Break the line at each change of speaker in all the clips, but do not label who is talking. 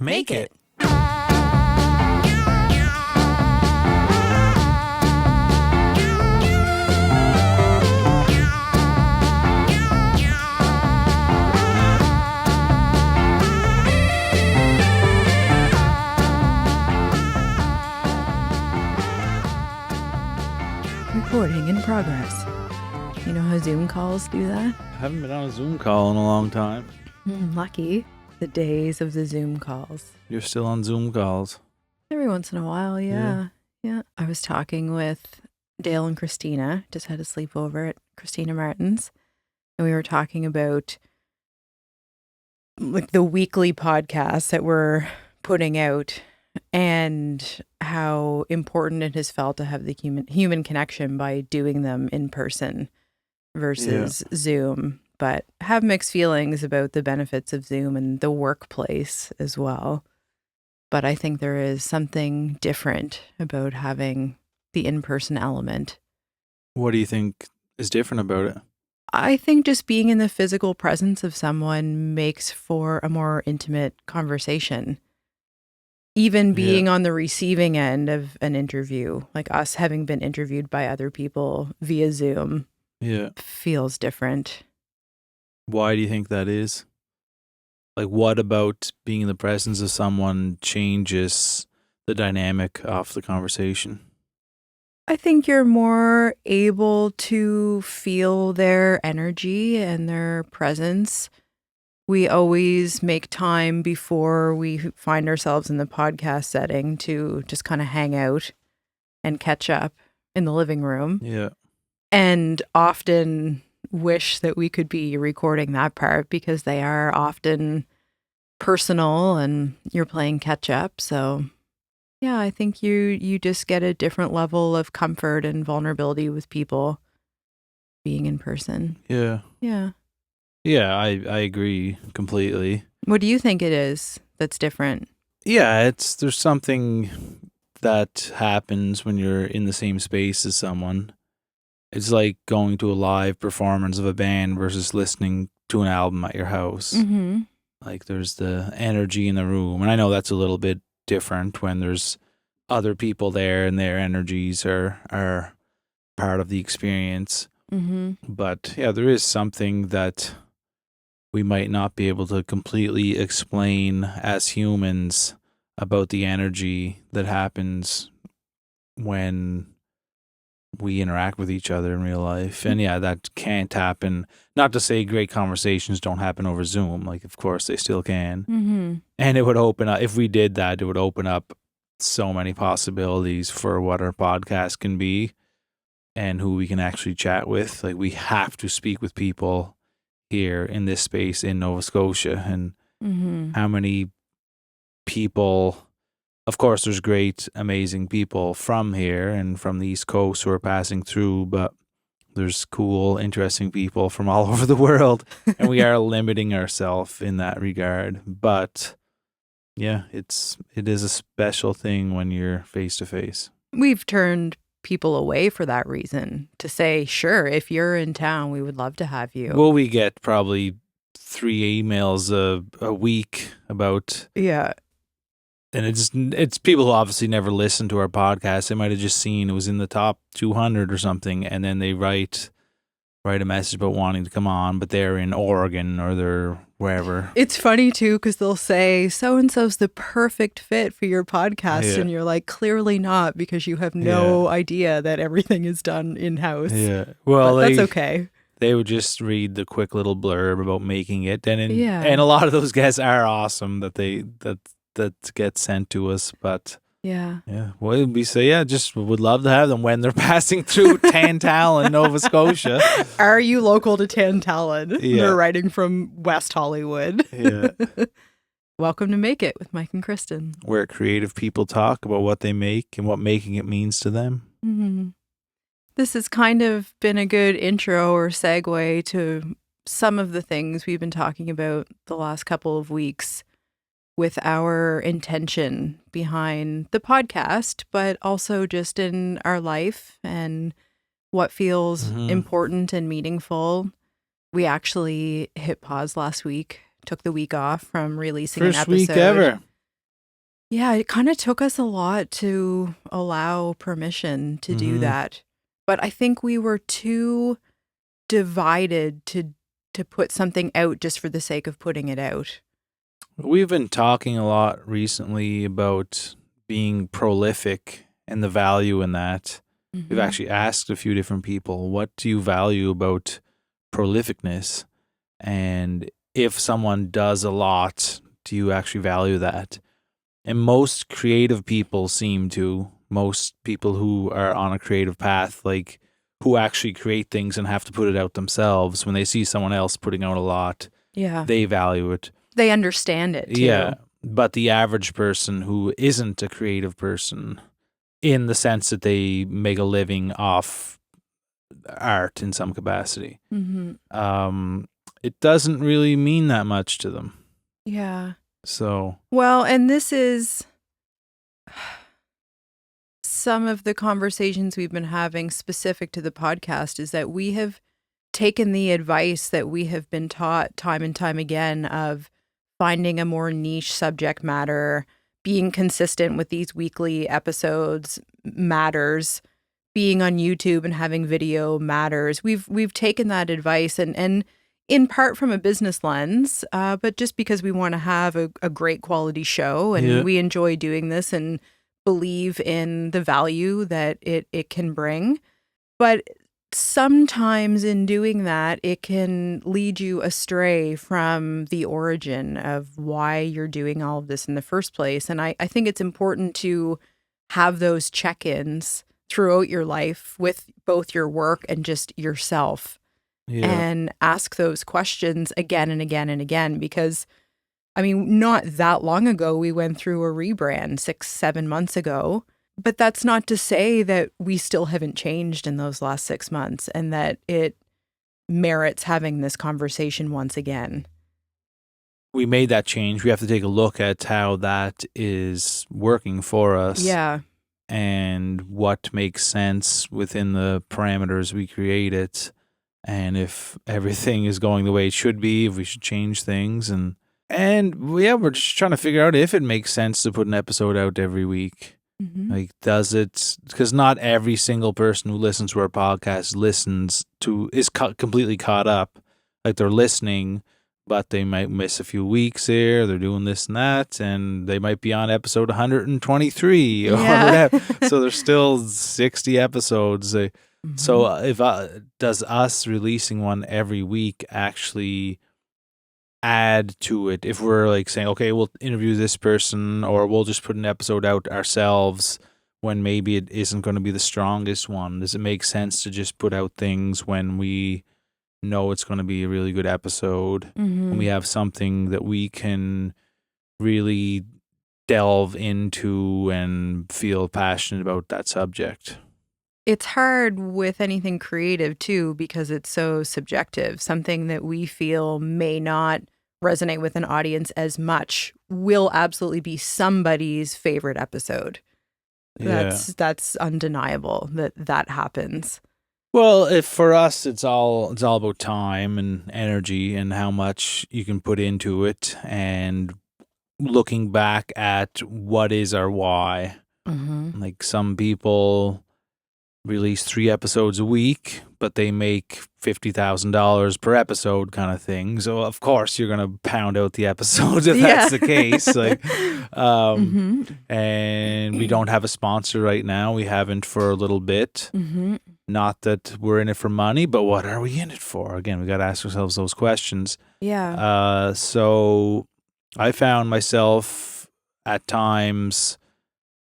Make it.
Recording in progress. You know how Zoom calls do that?
I haven't been on a Zoom call in a long time.
Lucky. The days of the Zoom calls.
You're still on Zoom calls.
Every once in a while, yeah. I was talking with Dale and Christina, just had a sleepover at Christina Martin's, and we were talking about like the weekly podcasts that we're putting out and how important it has felt to have the human connection by doing them in person versus Zoom. But have mixed feelings about the benefits of Zoom and the workplace as well. But I think there is something different about having the in-person element.
What do you think is different about it?
I think just being in the physical presence of someone makes for a more intimate conversation. Even being on the receiving end of an interview, like us having been interviewed by other people via Zoom, feels different.
Why do you think that is? Like, what about being in the presence of someone changes the dynamic of the conversation?
I think you're more able to feel their energy and their presence. We always make time before we find ourselves in the podcast setting to just kind of hang out and catch up in the living room.
Yeah.
And often wish that we could be recording that part because they are often personal and you're playing catch up. So yeah, I think you just get a different level of comfort and vulnerability with people being in person.
Yeah.
Yeah.
Yeah, I agree completely.
What do you think it is that's different?
Yeah, there's something that happens when you're in the same space as someone. It's like going to a live performance of a band versus listening to an album at your house.
Mm-hmm.
Like there's the energy in the room. And I know that's a little bit different when there's other people there and their energies are part of the experience.
Mm-hmm.
But yeah, there is something that we might not be able to completely explain as humans about the energy that happens when we interact with each other in real life. And yeah, that can't happen. Not to say great conversations don't happen over Zoom. Like, of course, they still can.
Mm-hmm.
And it would open up, if we did that, it would open up so many possibilities for what our podcast can be and who we can actually chat with. Like, we have to speak with people here in this space in Nova Scotia. And how many people, of course, there's great, amazing people from here and from the East Coast who are passing through, but there's cool, interesting people from all over the world. And we are limiting ourselves in that regard. But yeah, it is a special thing when you're face to face.
We've turned people away for that reason to say, sure, if you're in town, we would love to have you.
Well, we get probably 3 emails a week about.
Yeah.
And it's people who obviously never listened to our podcast. They might have just seen it was in the top 200 or something, and then they write a message about wanting to come on, but they're in Oregon or they're wherever.
It's funny too because they'll say so-and-so's the perfect fit for your podcast, and you're like, clearly not, because you have no idea that everything is done in-house.
Yeah, well,
that's okay.
They would just read the quick little blurb about making it, and a lot of those guests are awesome that gets sent to us, but yeah. Well, we say, just would love to have them when they're passing through Tantallon, Nova Scotia.
Are you local to Tantallon? Yeah. They're writing from West Hollywood.
Yeah.
Welcome to Make It with Mike and Kristen,
where creative people talk about what they make and what making it means to them.
Mm-hmm. This has kind of been a good intro or segue to some of the things we've been talking about the last couple of weeks, with our intention behind the podcast, but also just in our life and what feels important and meaningful. We actually hit pause last week, took the week off from releasing an episode.
First week ever.
Yeah, it kind of took us a lot to allow permission to do
Mm-hmm.
that. But I think we were too divided to put something out just for the sake of putting it out.
We've been talking a lot recently about being prolific and the value in that. We've
Mm-hmm.
actually asked a few different people, what do you value about prolificness? And if someone does a lot, do you actually value that? And most creative people seem to, most people who are on a creative path, like who actually create things and have to put it out themselves, when they see someone else putting out a lot,
Yeah.
they value it.
They understand it
Yeah.
too.
But the average person who isn't a creative person, in the sense that they make a living off art in some capacity,
Mm-hmm.
um, it doesn't really mean that much to them.
Yeah.
So,
Well, and this is some of the conversations we've been having specific to the podcast is that we have taken the advice that we have been taught time and time again of finding a more niche subject matter, being consistent with these weekly episodes matters, being on YouTube and having video matters. We've taken that advice and in part from a business lens, but just because we want to have a great quality show
yeah.
and we enjoy doing this and believe in the value that it can bring. But sometimes in doing that, it can lead you astray from the origin of why you're doing all of this in the first place. And I think it's important to have those check-ins throughout your life with both your work and just yourself
Yeah.
and ask those questions again and again and again. Because, I mean, not that long ago, we went through a rebrand 6, 7 months ago. But that's not to say that we still haven't changed in those last 6 months and that it merits having this conversation once again.
We made that change. We have to take a look at how that is working for us
Yeah.
and what makes sense within the parameters we created, and if everything is going the way it should be, if we should change things. And yeah, we're just trying to figure out if it makes sense to put an episode out every week.
Mm-hmm.
Like, does it? Because not every single person who listens to our podcast is completely caught up. Like, they're listening, but they might miss a few weeks here. They're doing this and that, and they might be on episode 123 or
Yeah.
whatever. So there's still 60 episodes. So
Mhm.
if does us releasing one every week actually add to it? If we're like saying, okay, we'll interview this person, or we'll just put an episode out ourselves when maybe it isn't going to be the strongest one, does it make sense to just put out things when we know it's going to be a really good episode, when we
Mhm.
have something that we can really delve into and feel passionate about that subject?
It's hard with anything creative too because it's so subjective. Something that we feel may not resonate with an audience as much will absolutely be somebody's favorite episode.
Yeah.
That's undeniable that that happens.
Well, if for us, it's all about time and energy and how much you can put into it, and looking back at what is our why.
Mhm.
Like, some people release 3 episodes a week, but they make $50,000 per episode, kind of thing. So of course you're gonna pound out the episodes if
Yeah.
that's the case. Like,
Mhm.
and we don't have a sponsor right now. We haven't for a little bit.
Mhm.
Not that we're in it for money, but what are we in it for? Again, we got to ask ourselves those questions.
Yeah.
So I found myself at times,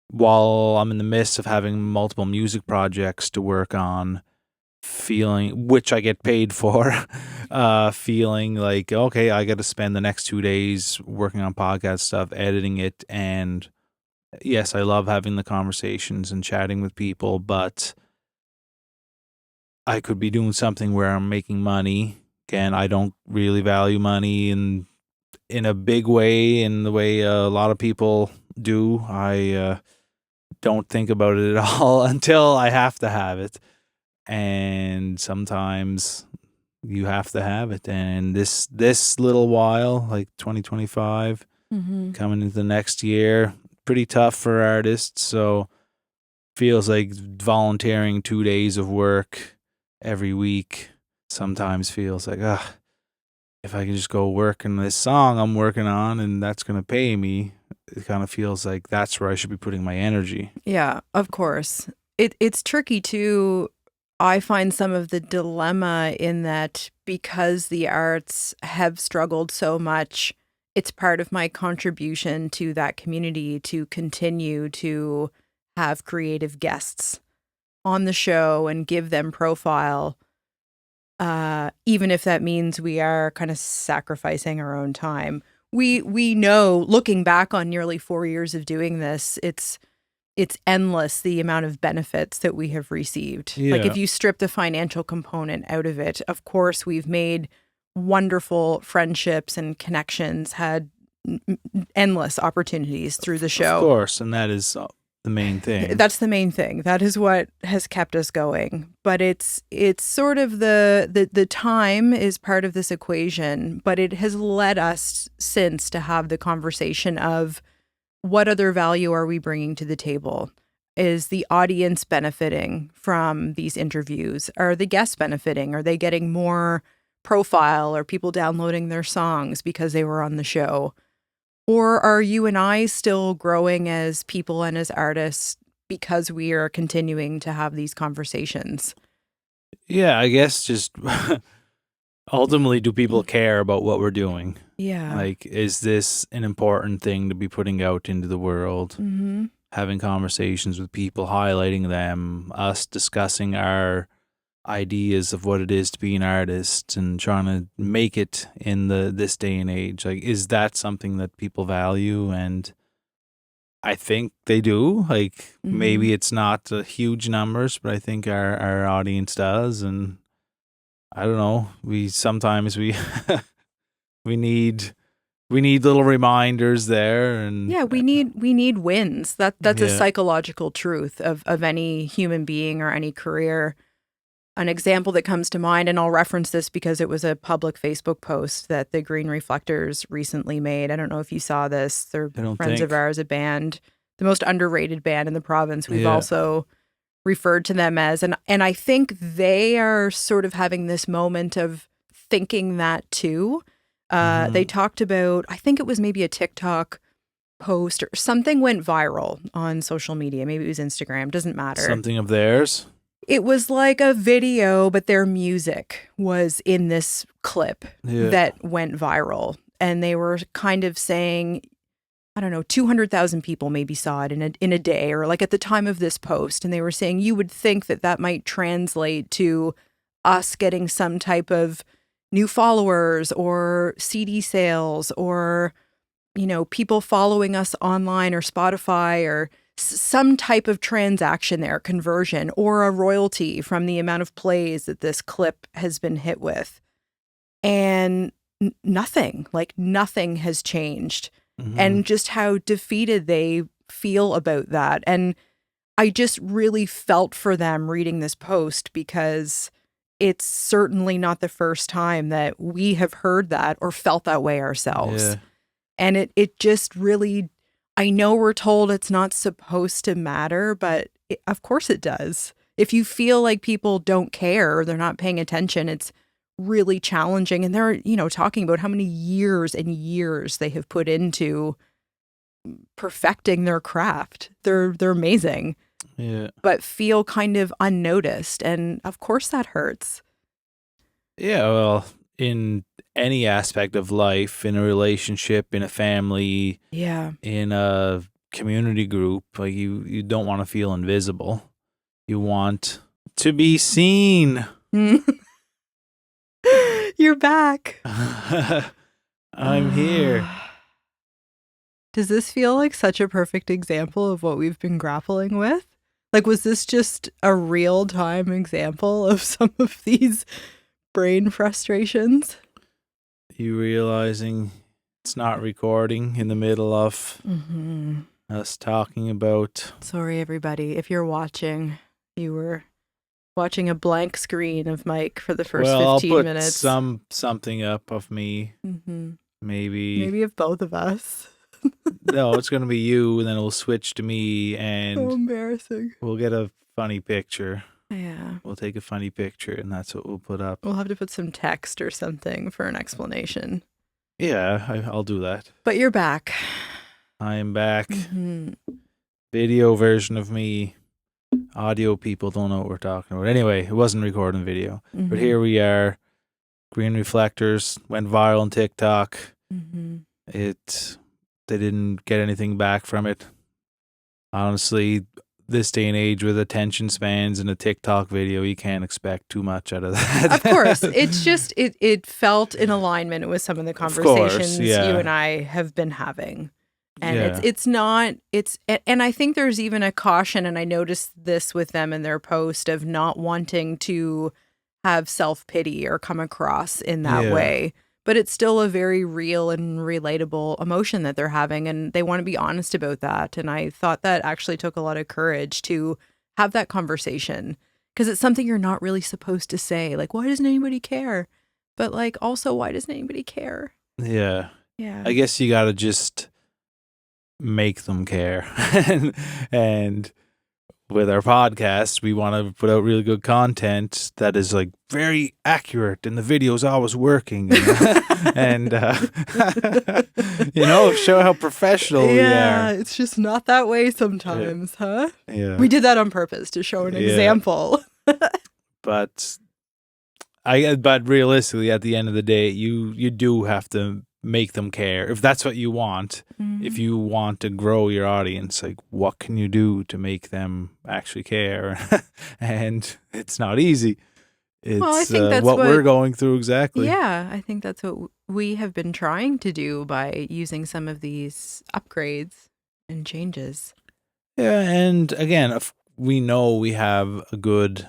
while I'm in the midst of having multiple music projects to work on, feeling, which I get paid for, feeling like, okay, I got to spend the next 2 days working on podcast stuff, editing it. And yes, I love having the conversations and chatting with people, but I could be doing something where I'm making money. Again, I don't really value money in a big way, in the way a lot of people do. I don't think about it at all until I have to have it. And sometimes you have to have it. And this little while, like 2025,
Mhm.
coming into the next year, pretty tough for artists. So feels like volunteering 2 days of work every week sometimes feels like, if I can just go work on this song I'm working on and that's going to pay me, it kind of feels like that's where I should be putting my energy.
Yeah, of course. It's tricky too. I find some of the dilemma in that because the arts have struggled so much, it's part of my contribution to that community to continue to have creative guests on the show and give them profile, even if that means we are kind of sacrificing our own time. We know, looking back on nearly 4 years of doing this, it's endless the amount of benefits that we have received. Like
Yeah.
if you strip the financial component out of it, of course, we've made wonderful friendships and connections, had endless opportunities through the
Of
show.
course, and that is the main thing.
That's the main thing. That is what has kept us going. But it's sort of the time is part of this equation, but it has led us since to have the conversation of what other value are we bringing to the table? Is the audience benefiting from these interviews? Are the guests benefiting? Are they getting more profile? Are people downloading their songs because they were on the show? Or are you and I still growing as people and as artists because we are continuing to have these conversations?
Yeah, I guess just ultimately, do people care about what we're doing?
Yeah.
Like, is this an important thing to be putting out into the world?
Mm-hmm.
Having conversations with people, highlighting them, us discussing our ideas of what it is to be an artist and trying to make it in this day and age. Like, is that something that people value? And I think they do. Like, maybe it's not huge numbers, but I think our audience does. And I don't know. Sometimes we we need little reminders there, and
Yeah, we need wins. That's a
yeah.
psychological truth of any human being or any career. An example that comes to mind, and I'll reference this because it was a public Facebook post that the Green Reflectors recently made. I don't know if you saw this. They're
I don't
friends of
think.
ours, a band, the most underrated band in the province. We've
Yeah.
also referred to them as, and I think they are sort of having this moment of thinking that too. They talked about, I think it was maybe a TikTok post or something went viral on social media. Maybe it was Instagram, doesn't matter.
Something of theirs.
It was like a video, but their music was in this clip that went viral. And they were kind of saying, I don't know, 200,000 people maybe saw it in a day, or like at the time of this post. And they were saying you would think that might translate to us getting some type of new followers or CD sales, or, you know, people following us online or Spotify, or some type of transaction there, conversion, or a royalty from the amount of plays that this clip has been hit with. And nothing has changed. And just how defeated they feel about that. And I just really felt for them reading this post, because it's certainly not the first time that we have heard that or felt that way ourselves.
Yeah.
And it just really, I know we're told it's not supposed to matter, but of course it does. If you feel like people don't care or they're not paying attention, it's really challenging. And they're, you know, talking about how many years and years they have put into perfecting their craft. They're amazing.
Yeah.
But feel kind of unnoticed. And of course that hurts.
Yeah, well, in any aspect of life, in a relationship, in a family,
Yeah.
in a community group, like you don't want to feel invisible. You want to be seen.
You're back.
I'm here.
Does this feel like such a perfect example of what we've been grappling with? Like, was this just a real-time example of some of these brain frustrations?
You realizing it's not recording in the middle of us talking about.
Sorry, everybody. If you're watching, you were watching a blank screen of Mike for the first 15
I'll put
minutes.
something up of me. Maybe
of both of us.
No, it's going to be you, and then it'll switch to me,
So
and
embarrassing.
we'll get a funny picture.
Yeah.
We'll take a funny picture, and that's what we'll put up.
We'll have to put some text or something for an explanation.
Yeah, I'll do that.
But you're back.
I am back.
Mm-hmm.
Video version of me. Audio people don't know what we're talking about. Anyway, it wasn't recording video.
Mm-hmm.
But here we are. Green reflectors went viral on TikTok.
Mm-hmm.
They didn't get anything back from it. Honestly, this day and age with attention spans and a TikTok video, you can't expect too much out of that.
Of course. It's just, it felt in alignment with some of the conversations you and I have been having. And and I think there's even a caution, and I noticed this with them in their post, of not wanting to have self-pity or come across in that way. But it's still a very real and relatable emotion that they're having, and they want to be honest about that. And I thought that actually took a lot of courage to have that conversation, because it's something you're not really supposed to say. Like, why doesn't anybody care? But like, also, why doesn't anybody care?
Yeah.
Yeah.
I guess you got to just make them care. And with our podcast, we want to put out really good content that is like very accurate, and the video's always working, and show how professional we are.
Yeah, it's just not that way sometimes, huh?
Yeah,
we did that on purpose to show an example.
But realistically, at the end of the day, you do have to make them care if that's what you want. Mm-hmm. If you want to grow your audience, like, what can you do to make them actually care? And it's not easy. It's I think that's what we're going through exactly.
Yeah, I think that's what we have been trying to do by using some of these upgrades and changes.
Yeah, and again, we know we have a good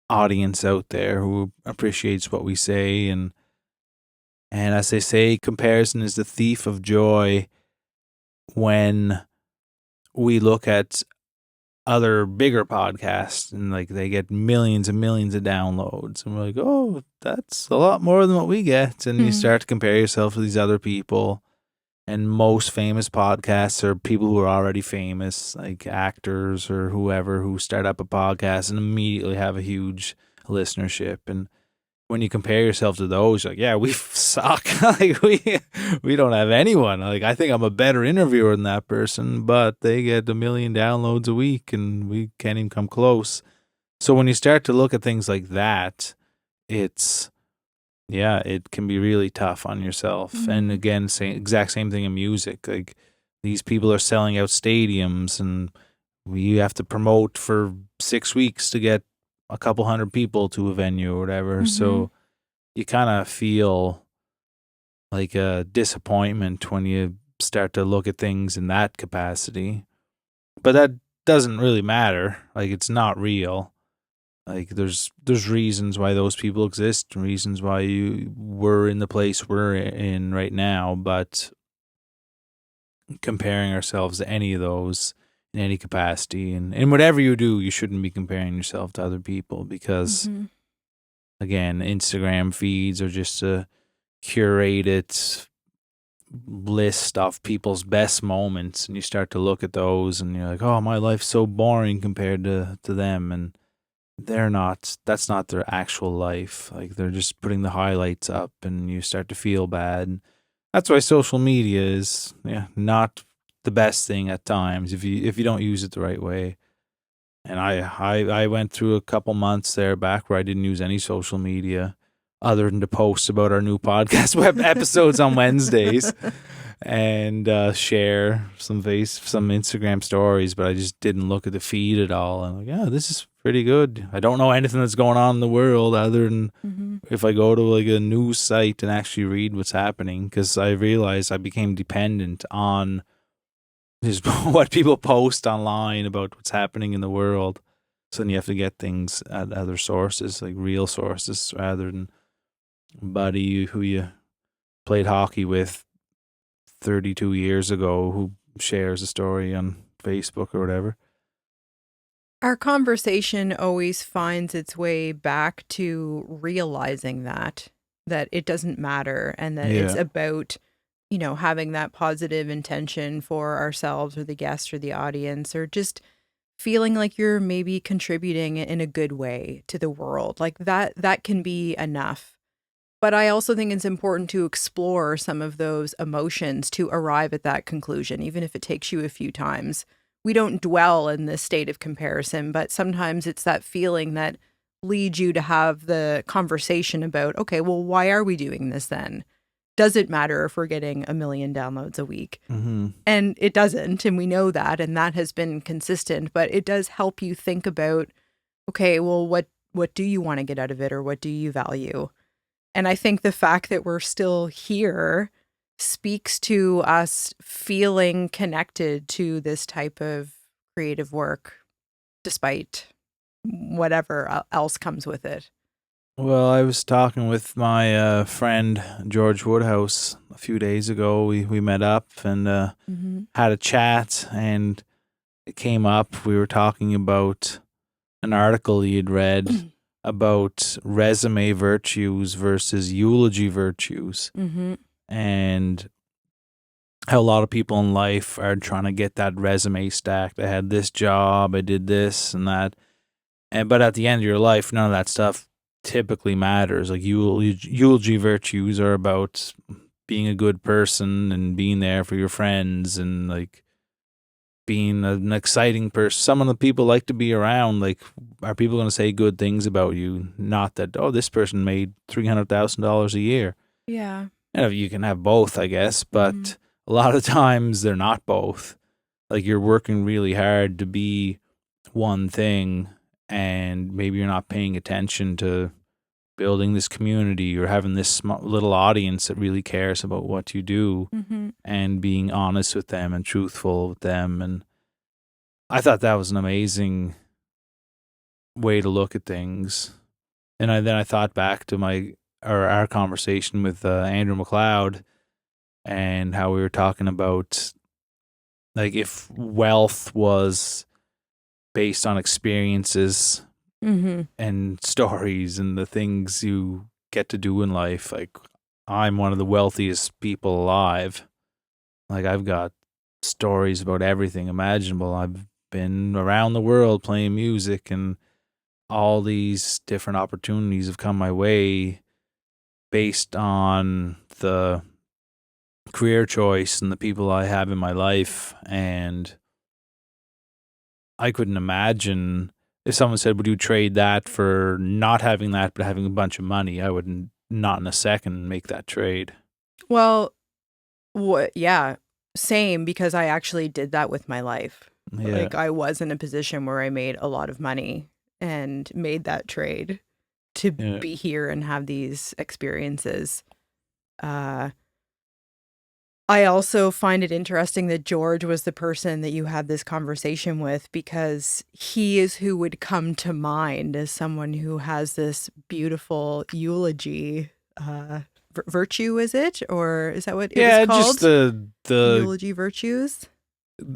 audience out there who appreciates what we say, and as they say, comparison is the thief of joy. When we look at other bigger podcasts and like they get millions and millions of downloads, and we're like, oh, that's a lot more than what we get. And you start to compare yourself to these other people. And most famous podcasts are people who are already famous, like actors or whoever, who start up a podcast and immediately have a huge listenership. And when you compare yourself to those, you're like, yeah, we suck. Like we don't have anyone. Like, I think I'm a better interviewer than that person, but they get 1 million downloads a week and we can't even come close. So when you start to look at things like that, it can be really tough on yourself. Mm-hmm. And again, exact same thing in music. Like, these people are selling out stadiums, and we have to promote for 6 weeks to get a couple hundred people to a venue or whatever. Mm-hmm. So you kind of feel like a disappointment when you start to look at things in that capacity. But that doesn't really matter. Like, it's not real. Like, there's reasons why those people exist, and reasons why we're in the place we're in right now. But comparing ourselves to any of those in any capacity, and whatever you do, you shouldn't be comparing yourself to other people, because again, Instagram feeds are just a curated list of people's best moments, and you start to look at those and you're like, oh, my life's so boring compared to them. And that's not their actual life. Like, they're just putting the highlights up, and you start to feel bad. That's why social media is not the best thing at times if you don't use it the right way. And I went through a couple months there back where I didn't use any social media other than to post about our new podcast web episodes on Wednesdays and share some Instagram stories, but I just didn't look at the feed at all. And like, this is pretty good. I don't know anything that's going on in the world other than if I go to like a news site and actually read what's happening, because I realized I became dependent on just what people post online about what's happening in the world. So then you have to get things at other sources, like real sources, rather than buddy who you played hockey with 32 years ago who shares a story on Facebook or whatever.
Our conversation always finds its way back to realizing that it doesn't matter, and that it's about having that positive intention for ourselves or the guest or the audience, or just feeling like you're maybe contributing in a good way to the world. Like that can be enough. But I also think it's important to explore some of those emotions to arrive at that conclusion, even if it takes you a few times. We don't dwell in this state of comparison, but sometimes it's that feeling that leads you to have the conversation about, okay, well, why are we doing this then? Does it matter if we're getting 1 million downloads a week?
Mm-hmm.
And it doesn't, and we know that, and that has been consistent, but it does help you think about, okay, well, what do you want to get out of it, or what do you value? And I think the fact that we're still here speaks to us feeling connected to this type of creative work, despite whatever else comes with it.
Well, I was talking with my friend George Woodhouse a few days ago. We met up and had a chat, and it came up. We were talking about an article he had read about resume virtues versus eulogy virtues, and how a lot of people in life are trying to get that resume stacked. I had this job, I did this and that, but at the end of your life, none of that stuff typically matters. Like eulogy virtues are about being a good person and being there for your friends and like being an exciting person, someone that people like to be around. Like, are people going to say good things about you? Not that, oh, this person made $300,000 a year.
Yeah.
You can have both, I guess, but a lot of times they're not both. Like, you're working really hard to be one thing, and maybe you're not paying attention to building this community or having this little audience that really cares about what you do, and being honest with them and truthful with them. And I thought that was an amazing way to look at things. And then I thought back to our conversation with Andrew McLeod, and how we were talking about, like, if wealth was based on experiences and stories and the things you get to do in life. Like, I'm one of the wealthiest people alive. Like, I've got stories about everything imaginable. I've been around the world playing music, and all these different opportunities have come my way based on the career choice and the people I have in my life. And I couldn't imagine if someone said, would you trade that for not having that but having a bunch of money? I would not in a second make that trade.
Well, yeah, same, because I actually did that with my life.
Yeah.
Like, I was in a position where I made a lot of money and made that trade to be here and have these experiences. I also find it interesting that George was the person that you had this conversation with, because he is who would come to mind as someone who has this beautiful eulogy virtue, is it? Or is that what it was called?
Just the
eulogy virtues.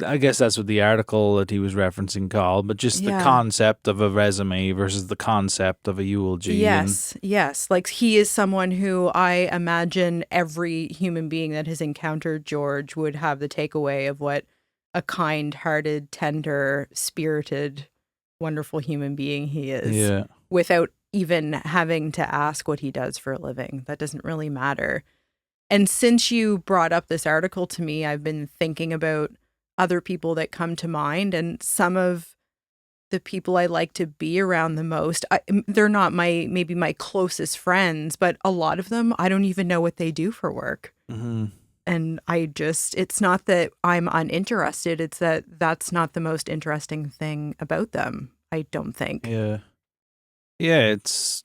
I guess that's what the article that he was referencing called, but just the concept of a resume versus the concept of a eulogy.
Yes, yes. Like, he is someone who I imagine every human being that has encountered George would have the takeaway of what a kind-hearted, tender, spirited, wonderful human being he is, without even having to ask what he does for a living. That doesn't really matter. And since you brought up this article to me, I've been thinking about other people that come to mind, and some of the people I like to be around the most, they're not maybe my closest friends, but a lot of them, I don't even know what they do for work. And it's not that I'm uninterested, it's that that's not the most interesting thing about them, I don't think.
Yeah, it's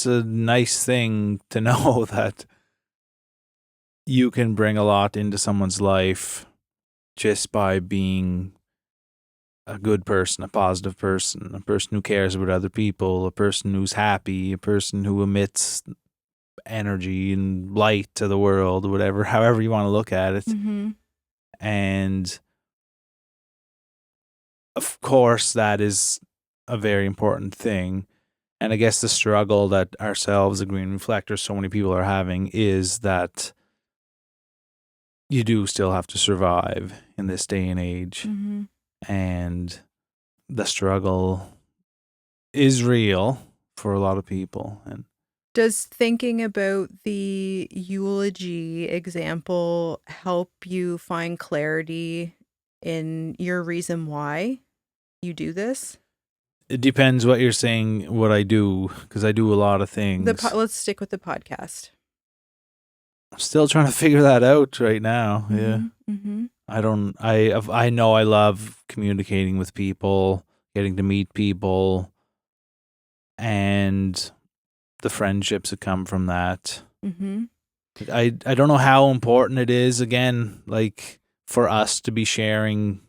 a nice thing to know that you can bring a lot into someone's life just by being a good person, a positive person, a person who cares about other people, a person who's happy, a person who emits energy and light to the world, or whatever, however you want to look at it. And of course, that is a very important thing. And I guess the struggle that ourselves, the Green Reflectors, so many people are having is that you do still have to survive in this day and age.
Mm-hmm.
And the struggle is real for a lot of people. And
does thinking about the eulogy example help you find clarity in your reason why you do this?
it depends what you're saying, what I do, because I do a lot of things.
Let's stick with the podcast.
I'm still trying to figure that out right now.
Mm-hmm,
Yeah.
mm-hmm.
I know I love communicating with people, getting to meet people, and the friendships that come from that.
Mm-hmm.
I don't know how important it is, again, like for us to be sharing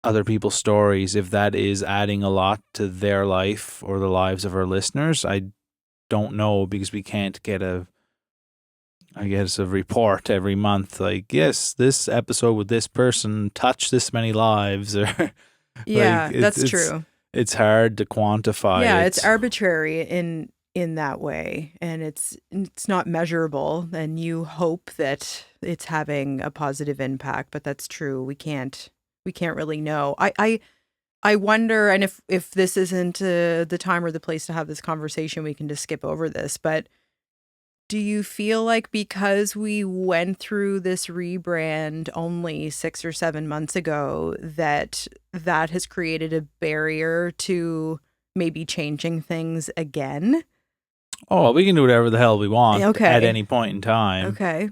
other people's stories, if that is adding a lot to their life or the lives of our listeners. I don't know, because we can't get a report every month like, yes, this episode with this person touched this many lives, or
Yeah,
like
that's true.
It's hard to quantify.
Yeah, it's arbitrary in that way, and it's not measurable, and you hope that it's having a positive impact, but that's true. We can't really know. I wonder, and if this isn't the time or the place to have this conversation, we can just skip over this, but do you feel like because we went through this rebrand only 6 or 7 months ago, that has created a barrier to maybe changing things again?
Oh, we can do whatever the hell we want
Okay.
at any point in time.
Okay.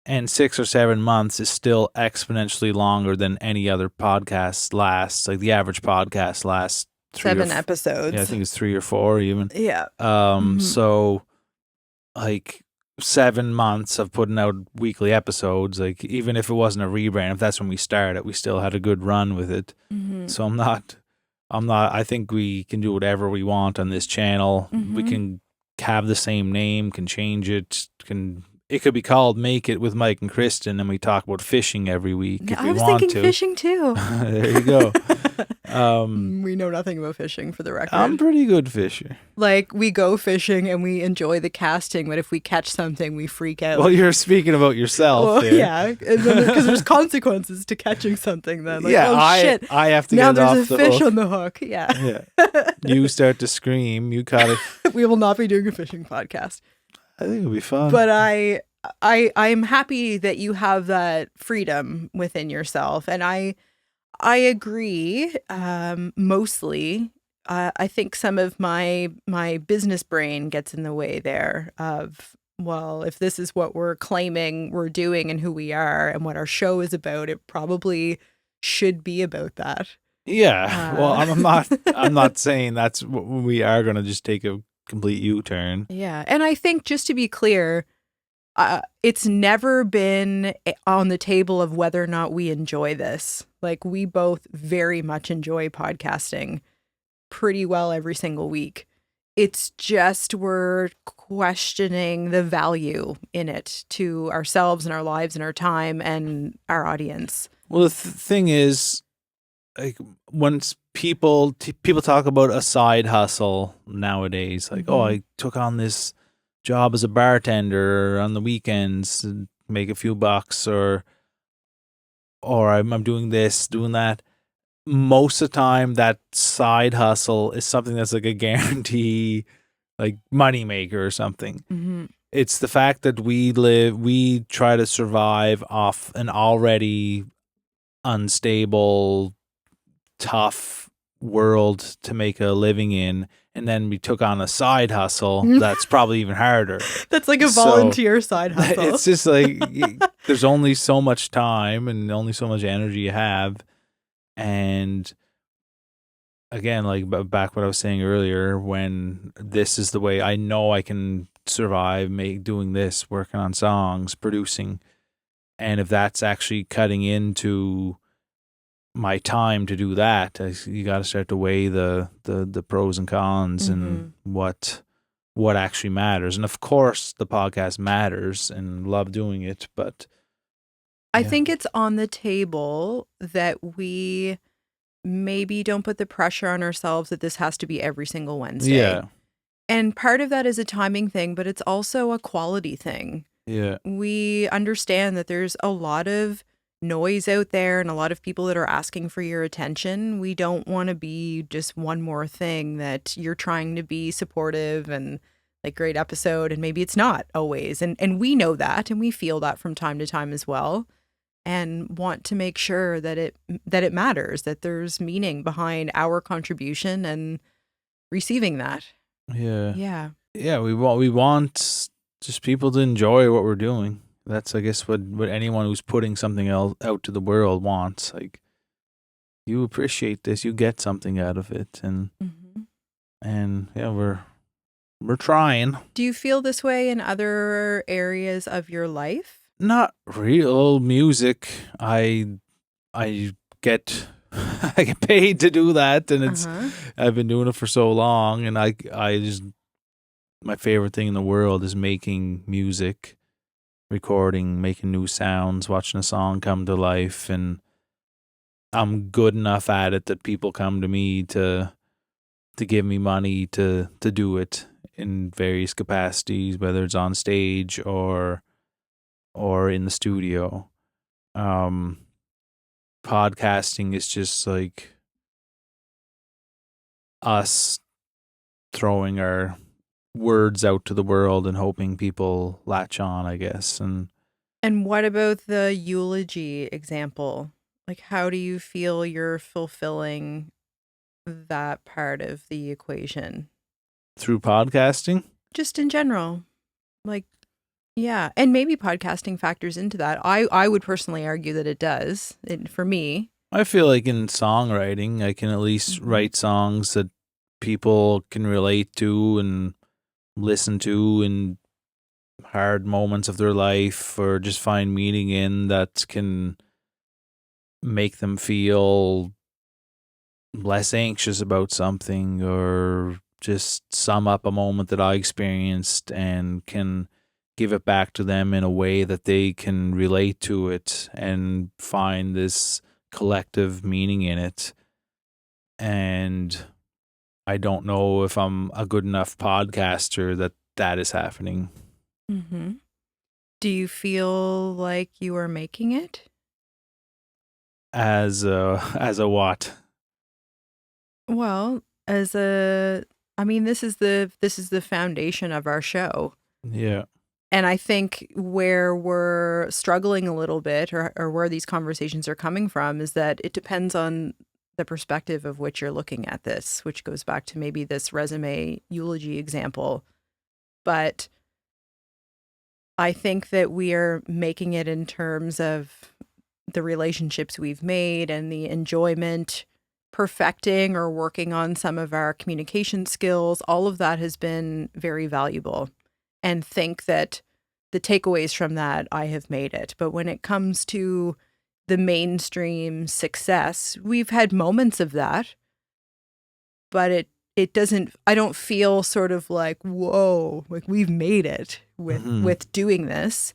And 6 or 7 months is still exponentially longer than any other podcast lasts. Like the average podcast lasts
7 episodes.
Yeah, I think it's 3 or 4 even.
Yeah.
So like 7 months of putting out weekly episodes, like even if it wasn't a rebrand, if that's when we started, we still had a good run with it.
Mm-hmm.
So I'm not, I think we can do whatever we want on this channel.
Mm-hmm.
We can have the same name, can change it, it could be called Make It with Mike and Kristen, and we talk about fishing every week if we want to.
I was thinking fishing too.
There you go.
We know nothing about fishing, for the record.
I'm a pretty good fisher.
Like, we go fishing and we enjoy the casting, but if we catch something, we freak out.
Well, you're speaking about yourself.
Well,
there.
yeah, because there's consequences to catching something. Then, like,
yeah,
oh shit,
I have to
now
get off
there's
the
a fish
hook.
on the hook. Yeah,
Yeah. You start to scream. You caught it.
We will not be doing a fishing podcast.
I think it'll be fun.
But I'm happy that you have that freedom within yourself, and I agree. Mostly, I think some of my business brain gets in the way there of, well, if this is what we're claiming we're doing and who we are and what our show is about, it probably should be about that.
Yeah. Well, I'm not saying that's what we are going to just take a complete U-turn.
Yeah, and I think, just to be clear, it's never been on the table of whether or not we enjoy this. Like, we both very much enjoy podcasting pretty well every single week. It's just we're questioning the value in it to ourselves and our lives and our time and our audience.
Well, the thing is, like, once people talk about a side hustle nowadays, like, oh, I took on this job as a bartender on the weekends and make a few bucks, or I'm doing this, doing that. Most of the time, that side hustle is something that's like a guarantee, like money maker or something.
Mm-hmm.
It's the fact that we try to survive off an already unstable, tough world to make a living in, and then we took on a side hustle that's probably even harder.
That's like a volunteer side hustle.
It's just like there's only so much time and only so much energy you have. And again, like back what I was saying earlier, when this is the way I know I can survive, doing this, working on songs, producing, and if that's actually cutting into my time to do that, you got to start to weigh the pros and cons and what actually matters. And of course, the podcast matters and love doing it, but
I think it's on the table that we maybe don't put the pressure on ourselves that this has to be every single Wednesday.
Yeah.
And part of that is a timing thing, but it's also a quality thing.
Yeah.
We understand that there's a lot of noise out there and a lot of people that are asking for your attention. We don't want to be just one more thing that you're trying to be supportive and like great episode, and maybe it's not always. And we know that, and we feel that from time to time as well, and want to make sure that it matters, that there's meaning behind our contribution and receiving that.
Yeah.
Yeah.
Yeah, we want just people to enjoy what we're doing. That's, I guess, what anyone who's putting something else out to the world wants. Like, you appreciate this, you get something out of it, and yeah, we're trying.
Do you feel this way in other areas of your life?
Not real music. I get I get paid to do that, and it's I've been doing it for so long, and I just, my favorite thing in the world is making music, recording, making new sounds, watching a song come to life, and I'm good enough at it that people come to me to give me money to do it in various capacities, whether it's on stage or in the studio. Podcasting is just like us throwing our words out to the world and hoping people latch on, I guess.
And what about the eulogy example? Like, how do you feel you're fulfilling that part of the equation?
Through podcasting?
Just in general. Like, yeah. And maybe podcasting factors into that. I would personally argue that it does, for me.
I feel like in songwriting, I can at least write songs that people can relate to and listen to in hard moments of their life, or just find meaning in, that can make them feel less anxious about something, or just sum up a moment that I experienced and can give it back to them in a way that they can relate to it and find this collective meaning in it. And I don't know if I'm a good enough podcaster that is happening.
Do you feel like you are making it?
As a what?
Well, this is the foundation of our show.
Yeah.
And I think where we're struggling a little bit, or where these conversations are coming from, is that it depends on the perspective of which you're looking at this, which goes back to maybe this resume eulogy example. But I think that we are making it in terms of the relationships we've made and the enjoyment, perfecting or working on some of our communication skills. All of that has been very valuable, and think that the takeaways from that, I have made it. But when it comes to the mainstream success, we've had moments of that, but it doesn't, I don't feel sort of like, whoa, like we've made it with doing this.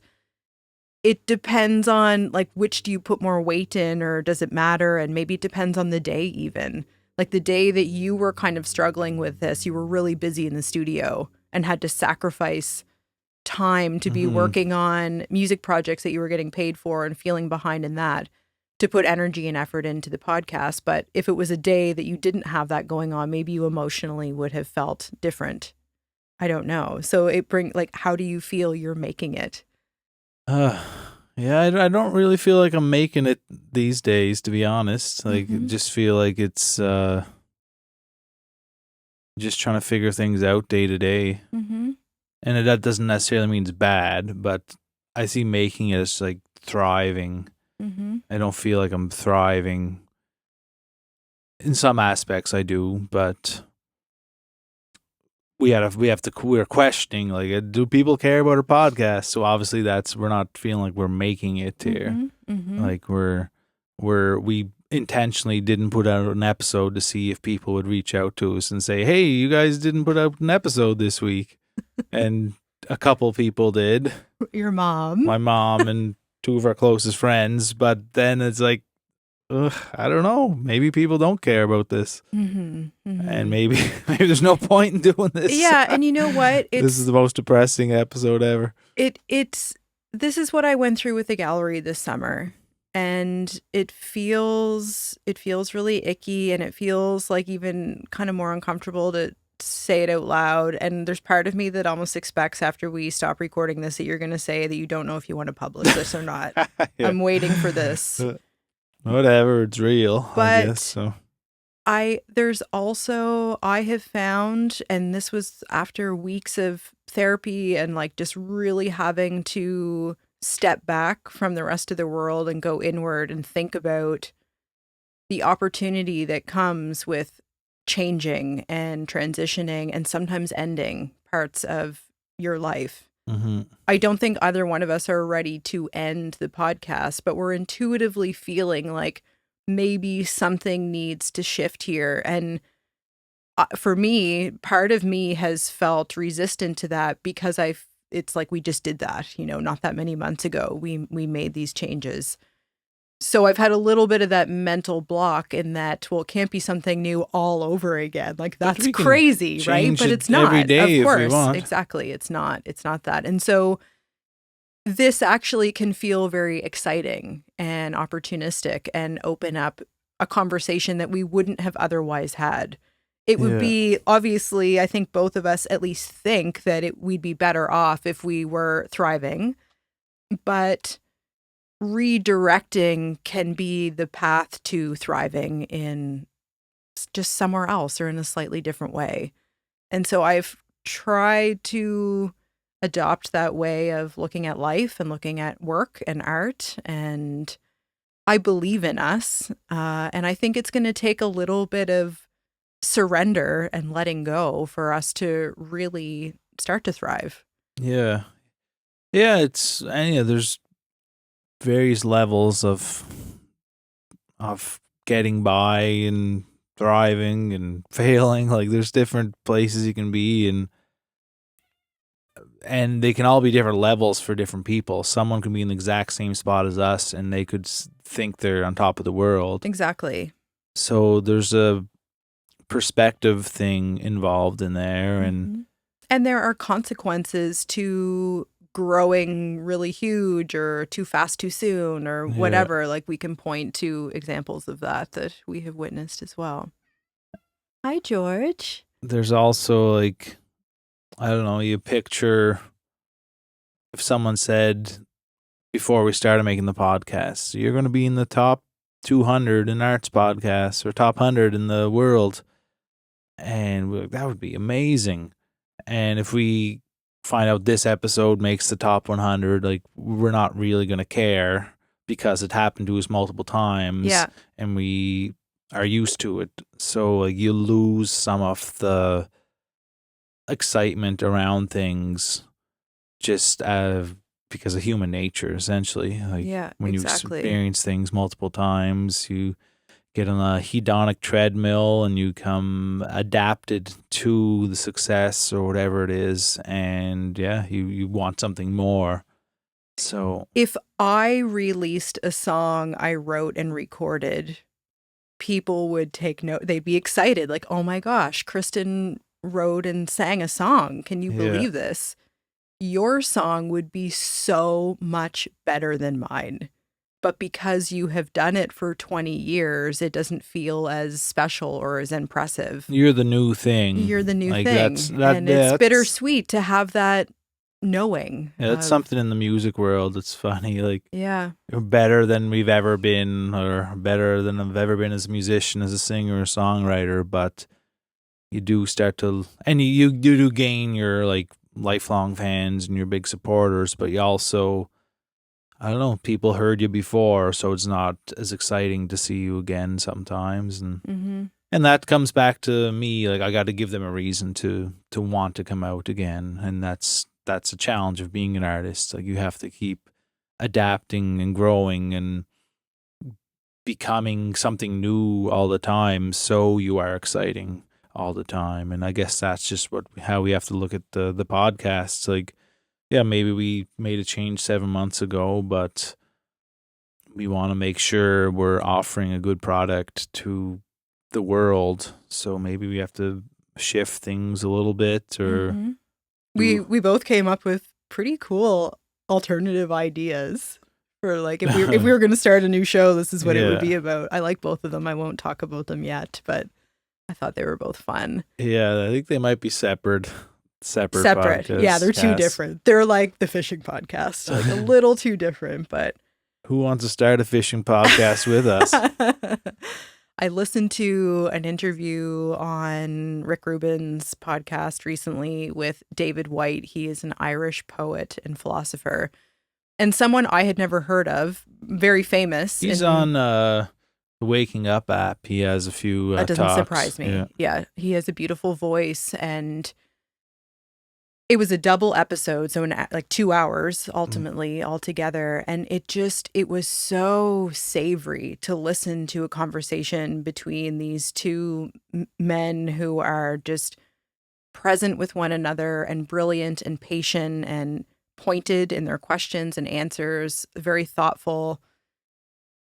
It depends on like, which do you put more weight in, or does it matter? And maybe it depends on the day even. Like the day that you were kind of struggling with this, you were really busy in the studio and had to sacrifice time to be working on music projects that you were getting paid for and feeling behind in that, to put energy and effort into the podcast. But if it was a day that you didn't have that going on, maybe you emotionally would have felt different. I don't know. So how do you feel you're making it?
Yeah, I don't really feel like I'm making it these days, to be honest. Like, just feel like it's just trying to figure things out day to day. And that doesn't necessarily mean it's bad, but I see making it as like thriving. I don't feel like I'm thriving. In some aspects I do, but we're questioning, like, do people care about our podcast? So obviously we're not feeling like we're making it here. Like we intentionally didn't put out an episode to see if people would reach out to us and say, hey, you guys didn't put out an episode this week. And a couple people did.
Your mom.
My mom and two of our closest friends. But then it's like, I don't know. Maybe people don't care about this. And maybe there's no point in doing this.
Yeah, and you know what?
This is the most depressing episode ever.
This is what I went through with the gallery this summer. And it feels really icky, and it feels like even kind of more uncomfortable to say it out loud. And there's part of me that almost expects after we stop recording this that you're going to say that you don't know if you want to publish this or not.
Yeah.
I'm waiting for this.
Whatever, it's real,
But
I guess. So
there's also, I have found, and this was after weeks of therapy and like just really having to step back from the rest of the world and go inward and think about the opportunity that comes with changing and transitioning and sometimes ending parts of your life.
mm-hmm.
I don't think either one of us are ready to end the podcast, but we're intuitively feeling like maybe something needs to shift here. And for me, part of me has felt resistant to that because it's like we just did that, not that many months ago. We made these changes. So I've had a little bit of that mental block in that, well, it can't be something new all over again. Like that's crazy, right? But it's not.
Every day,
of course,
if we want.
Exactly. It's not that. And so this actually can feel very exciting and opportunistic and open up a conversation that we wouldn't have otherwise had. It would be, obviously, I think both of us at least think that we'd be better off if we were thriving, but redirecting can be the path to thriving in just somewhere else or in a slightly different way. And so I've tried to adopt that way of looking at life and looking at work and art. And I believe in us. And I think it's going to take a little bit of surrender and letting go for us to really start to thrive.
Yeah. There's various levels of getting by and thriving and failing. Like there's different places you can be, and they can all be different levels for different people. Someone can be in the exact same spot as us and they could think they're on top of the world.
Exactly.
So there's a perspective thing involved in there, and
there are consequences to growing really huge or too fast too soon or whatever. Like we can point to examples of that we have witnessed as well. Hi, George.
There's also like, I don't know, you picture if someone said before we started making the podcast, you're going to be in the top 200 in arts podcasts or top 100 in the world. And we're like, that would be amazing. And if we find out this episode makes the top 100, like we're not really going to care because it happened to us multiple times.
Yeah.
And we are used to it. So like you lose some of the excitement around things just because of human nature, essentially. Like when you experience things multiple times, you get on a hedonic treadmill and you come adapted to the success or whatever it is, and you want something more. So
if I released a song I wrote and recorded, people would take note. They'd be excited, like, oh my gosh, Kristen wrote and sang a song. Can you believe this? Your song would be so much better than mine. But because you have done it for 20 years, it doesn't feel as special or as impressive.
You're the new thing.
You're the new thing. And it's bittersweet to have that knowing.
Yeah, that's something in the music world. It's funny. Like,
you're
better than we've ever been, or better than I've ever been as a musician, as a singer, or songwriter. But you do start to, and you do gain your like lifelong fans and your big supporters, but you also, I don't know, people heard you before, so it's not as exciting to see you again sometimes. And and that comes back to me, like I got to give them a reason to want to come out again. And that's a challenge of being an artist. Like you have to keep adapting and growing and becoming something new all the time, so you are exciting all the time. And I guess that's just how we have to look at the podcasts. Like, yeah, maybe we made a change 7 months ago, but we want to make sure we're offering a good product to the world. So maybe we have to shift things a little bit, or
we both came up with pretty cool alternative ideas for like if we were going to start a new show, this is what it would be about. I like both of them. I won't talk about them yet, but I thought they were both fun.
Yeah, I think they might be separate podcasts.
Yeah, they're too different. They're like the fishing podcast, like a little too different, but
who wants to start a fishing podcast with us?
I listened to an interview on Rick Rubin's podcast recently with David Whyte. He is an Irish poet and philosopher and someone I had never heard of, very famous.
He's on the Waking Up app. He has a few
that doesn't
talks.
Surprise me. Yeah, he has a beautiful voice, and it was a double episode, so in like 2 hours ultimately altogether. And it was so savory to listen to a conversation between these two men who are just present with one another and brilliant and patient and pointed in their questions and answers, very thoughtful.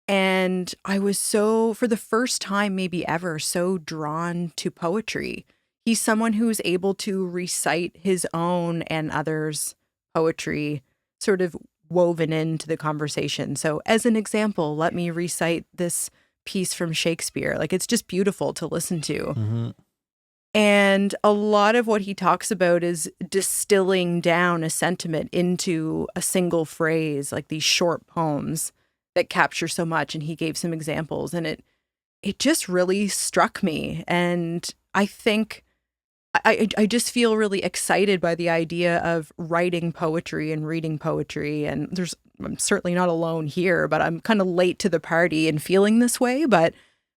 And I was for the first time maybe ever, so drawn to poetry. He's someone who's able to recite his own and others' poetry sort of woven into the conversation. So as an example, let me recite this piece from Shakespeare. Like, it's just beautiful to listen to.
Mm-hmm.
And a lot of what he talks about is distilling down a sentiment into a single phrase, like these short poems that capture so much. And he gave some examples, and it just really struck me. And I think I just feel really excited by the idea of writing poetry and reading poetry. And I'm certainly not alone here, but I'm kind of late to the party and feeling this way. But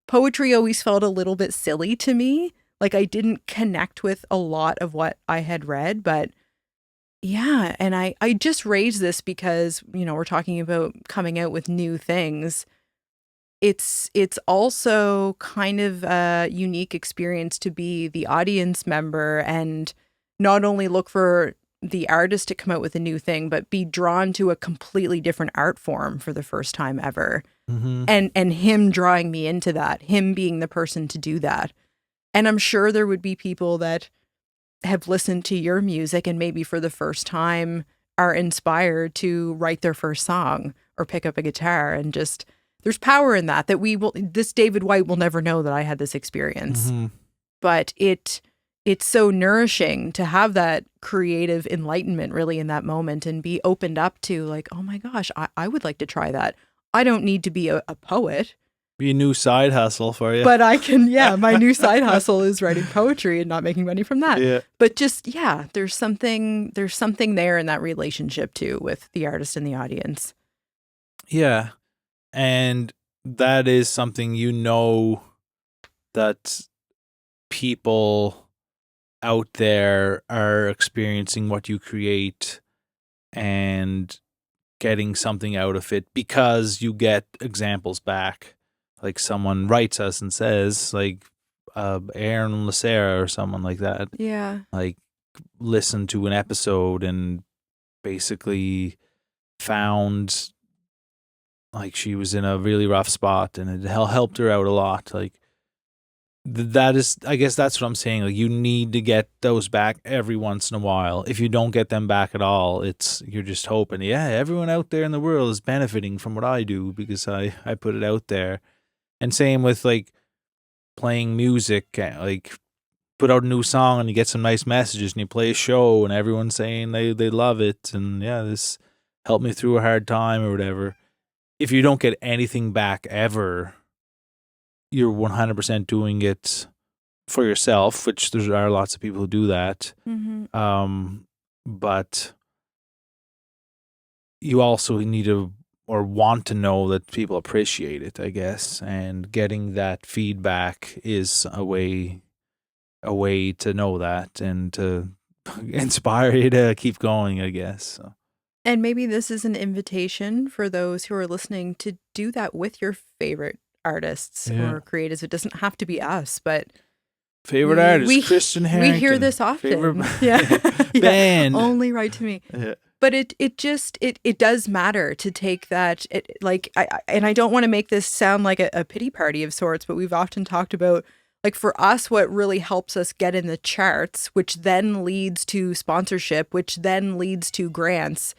poetry always felt a little bit silly to me. Like, I didn't connect with a lot of what I had read, but yeah. And I just raised this because, we're talking about coming out with new things. It's also kind of a unique experience to be the audience member and not only look for the artist to come out with a new thing, but be drawn to a completely different art form for the first time ever.
Mm-hmm.
And him drawing me into that, him being the person to do that. And I'm sure there would be people that have listened to your music and maybe for the first time are inspired to write their first song or pick up a guitar. And just, there's power in that this David Whyte will never know that I had this experience.
Mm-hmm.
But it's so nourishing to have that creative enlightenment really in that moment and be opened up to like, oh my gosh, I would like to try that. I don't need to be a poet.
Be a new side hustle for you.
But I can, my new side hustle is writing poetry and not making money from that.
Yeah.
But just, there's something there in that relationship too with the artist and the audience.
Yeah. And that is something that people out there are experiencing what you create and getting something out of it because you get examples back. Like someone writes us and says, like Aaron Lacera or someone like that.
Yeah.
Like listened to an episode and basically found like she was in a really rough spot and it helped her out a lot. Like that is, I guess that's what I'm saying. Like you need to get those back every once in a while. If you don't get them back at all, you're just hoping, everyone out there in the world is benefiting from what I do because I put it out there. And same with like playing music, like put out a new song and you get some nice messages and you play a show and everyone's saying they love it and this helped me through a hard time or whatever. If you don't get anything back ever, you're 100% doing it for yourself, which there are lots of people who do that.
Mm-hmm.
But you also need to or want to know that people appreciate it, I guess, and getting that feedback is a way to know that and to inspire you to keep going, I guess. So.
And maybe this is an invitation for those who are listening to do that with your favorite artists or creatives. It doesn't have to be us, but
favorite artist, Christian Harrington.
We hear this often.
Band.
Only write to me.
Yeah.
But it does matter to take that. And I don't want to make this sound like a pity party of sorts, but we've often talked about Like for us, what really helps us get in the charts, which then leads to sponsorship, which then leads to grants,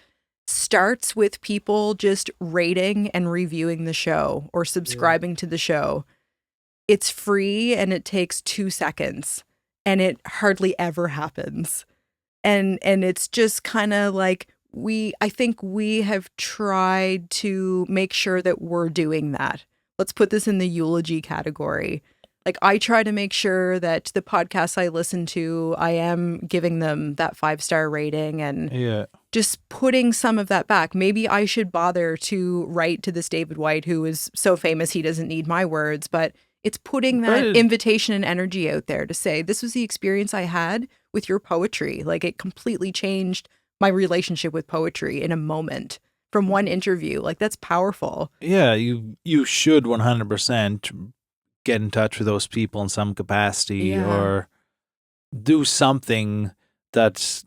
starts with people just rating and reviewing the show or subscribing to the show. It's free and it takes 2 seconds and it hardly ever happens. And it's just kind of like I think we have tried to make sure that we're doing that. Let's put this in the eulogy category. Like I try to make sure that the podcasts I listen to, I am giving them that 5-star rating and just putting some of that back. Maybe I should bother to write to this David White, who is so famous he doesn't need my words, but it's putting that invitation and energy out there to say, this was the experience I had with your poetry. Like it completely changed my relationship with poetry in a moment from one interview. Like that's powerful.
Yeah, you should 100% get in touch with those people in some capacity or do something that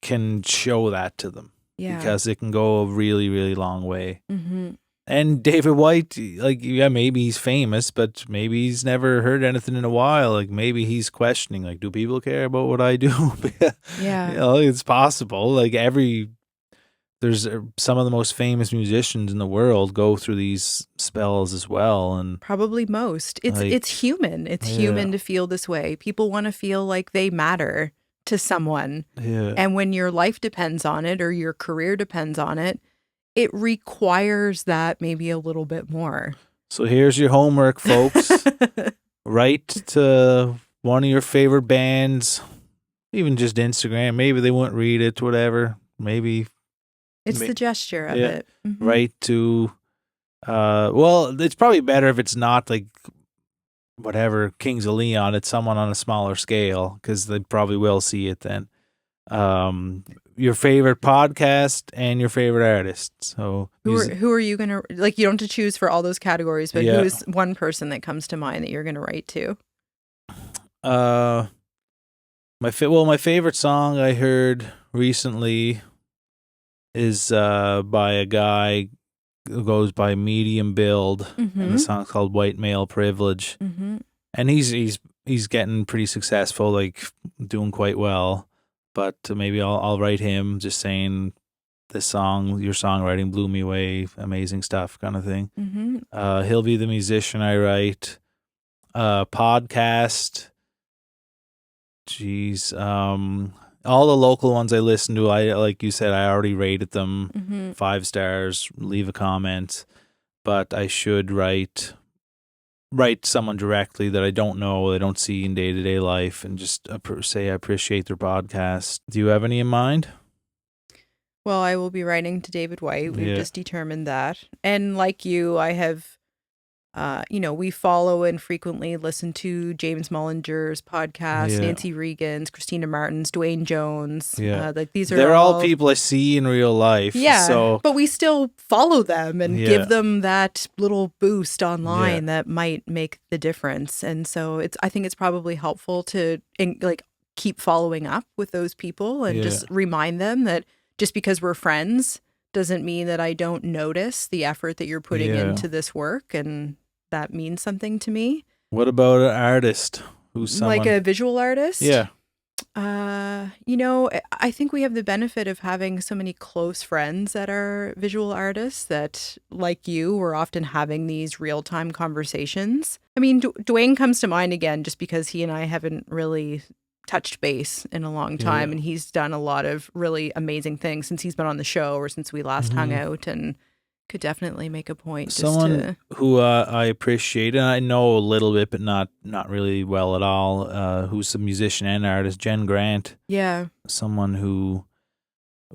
can show that to them because it can go a really, really long way.
Mm-hmm.
And David White, like, maybe he's famous, but maybe he's never heard anything in a while. Like, maybe he's questioning, like, do people care about what I do? It's possible. Like, there's some of the most famous musicians in the world go through these spells as well. And
probably most. It's human. It's human to feel this way. People want to feel like they matter to someone.
Yeah.
And when your life depends on it or your career depends on it, it requires that maybe a little bit more.
So here's your homework, folks. Write to one of your favorite bands, even just Instagram. Maybe they won't read it, whatever. Maybe
it's the gesture of it. Mm-hmm.
Write to, well, it's probably better if it's not like whatever Kings of Leon. It's someone on a smaller scale because they probably will see it then. Your favorite podcast and your favorite artist. So
who are you gonna, like, you don't have to choose for all those categories, but who is one person that comes to mind that you're gonna write to?
My favorite song I heard recently is by a guy who goes by Medium Build, and the song's called White Male Privilege. And he's getting pretty successful, like doing quite well. But maybe I'll write him just saying, this song, your songwriting blew me away, amazing stuff, kind of thing. He'll be the musician I write. Podcast. Jeez. All the local ones I listen to, like you said, I already rated them 5 stars. Leave a comment, but I should write someone directly that I don't know, I don't see in day-to-day life, and just say I appreciate their podcast. Do you have any in mind?
Well, I will be writing to David White. We've just determined that. And like you, I have, we follow and frequently listen to James Mullinger's podcast, Nancy Regan's, Christina Martin's, Dwayne Jones. Like they're
all people I see in real life.
Yeah,
so.
But we still follow them and give them that little boost online that might make the difference. And so I think it's probably helpful to keep following up with those people and just remind them that just because we're friends doesn't mean that I don't notice the effort that you're putting into this work, and that means something to me.
What about an artist who's someone
like a visual artist?
Yeah.
I think we have the benefit of having so many close friends that are visual artists that, like you, we're often having these real-time conversations. I mean, Dwayne comes to mind again just because he and I haven't really touched base in a long time, and he's done a lot of really amazing things since he's been on the show or since we last hung out, and could definitely make a point.
Someone who I appreciate, and I know a little bit, but not really well at all, who's a musician and artist, Jen Grant.
Yeah.
Someone who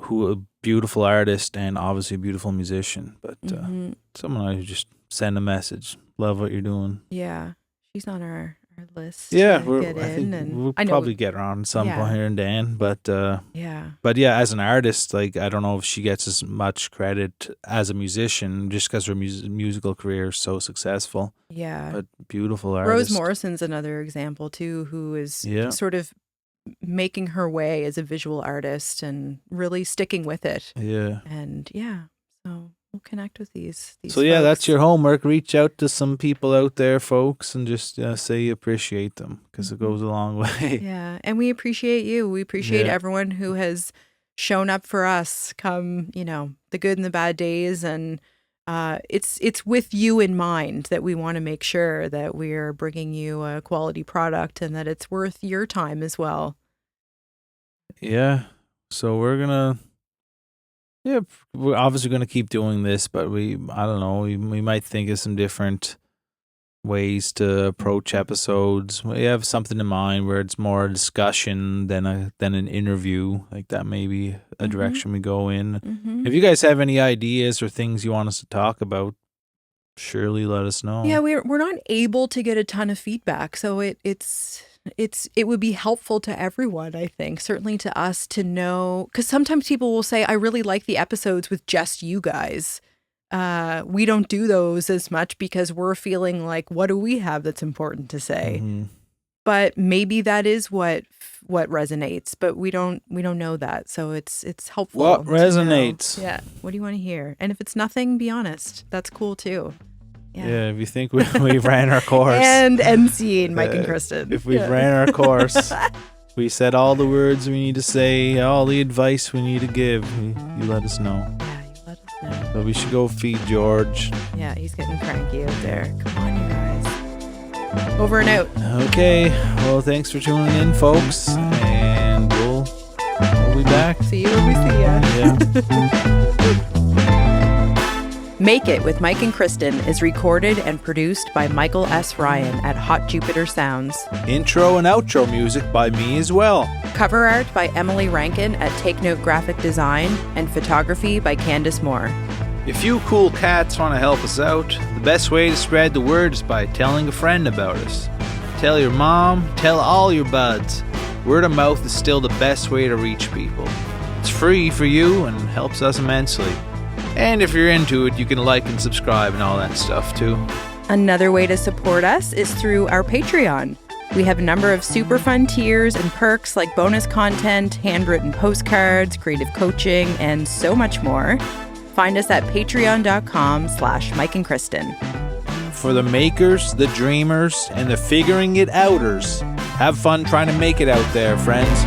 a beautiful artist and obviously a beautiful musician, but someone I just send a message. Love what you're doing.
Yeah. She's on our list.
Yeah, we'll probably get her on some point here and then, but as an artist, like, I don't know if she gets as much credit as a musician just because her musical career is so successful.
Yeah,
but beautiful artist.
Rose Morrison's another example too, who is sort of making her way as a visual artist and really sticking with it.
Yeah,
and so we'll connect with these
So yeah, that's
folks.
your homework. Reach out to some people out there, folks, and just say you appreciate them, because it goes a long way.
Yeah, and we appreciate you. We appreciate
Yeah.
everyone who has shown up for us come, the good and the bad days. And it's with you in mind that we want to make sure that we're bringing you a quality product and that it's worth your time as well.
Yeah. So we're obviously gonna keep doing this, but I don't know, we might think of some different ways to approach episodes. We have something in mind where it's more a discussion than an interview. Like that may be a direction we go in. If you guys have any ideas or things you want us to talk about, surely let us know.
Yeah, we're not able to get a ton of feedback, so it would be helpful to everyone, I think, certainly to us to know, because sometimes people will say, I really like the episodes with just you guys. We don't do those as much because we're feeling like, what do we have that's important to say? But maybe that is what resonates, but we don't know that. So it's helpful.
What resonates?
Yeah. What do you want to hear? And if it's nothing, be honest. That's cool too.
Yeah, if you think we ran our course.
And MCing Mike and Kristen.
If we've ran our course, we said all the words we need to say, all the advice we need to give, you let us know.
Yeah, you let us know.
So we should go feed George.
Yeah, he's getting cranky out there. Come on, you guys. Over and out.
Okay, well, thanks for tuning in, folks, and we'll be back.
See you when we see ya.
Yeah.
Make It with Mike and Kristen is recorded and produced by Michael S. Ryan at Hot Jupiter Sounds.
Intro and outro music by me as well.
Cover art by Emily Rankin at Take Note Graphic Design, and photography by Candace Moore.
If you cool cats want to help us out, the best way to spread the word is by telling a friend about us. Tell your mom, tell all your buds. Word of mouth is still the best way to reach people. It's free for you and helps us immensely. And if you're into it, you can like and subscribe and all that stuff too.
Another way to support us is through our Patreon. We have a number of super fun tiers and perks like bonus content, handwritten postcards, creative coaching, and so much more. Find us at patreon.com/Mike and Kristen.
For the makers, the dreamers, and the figuring it outers, have fun trying to make it out there, friends.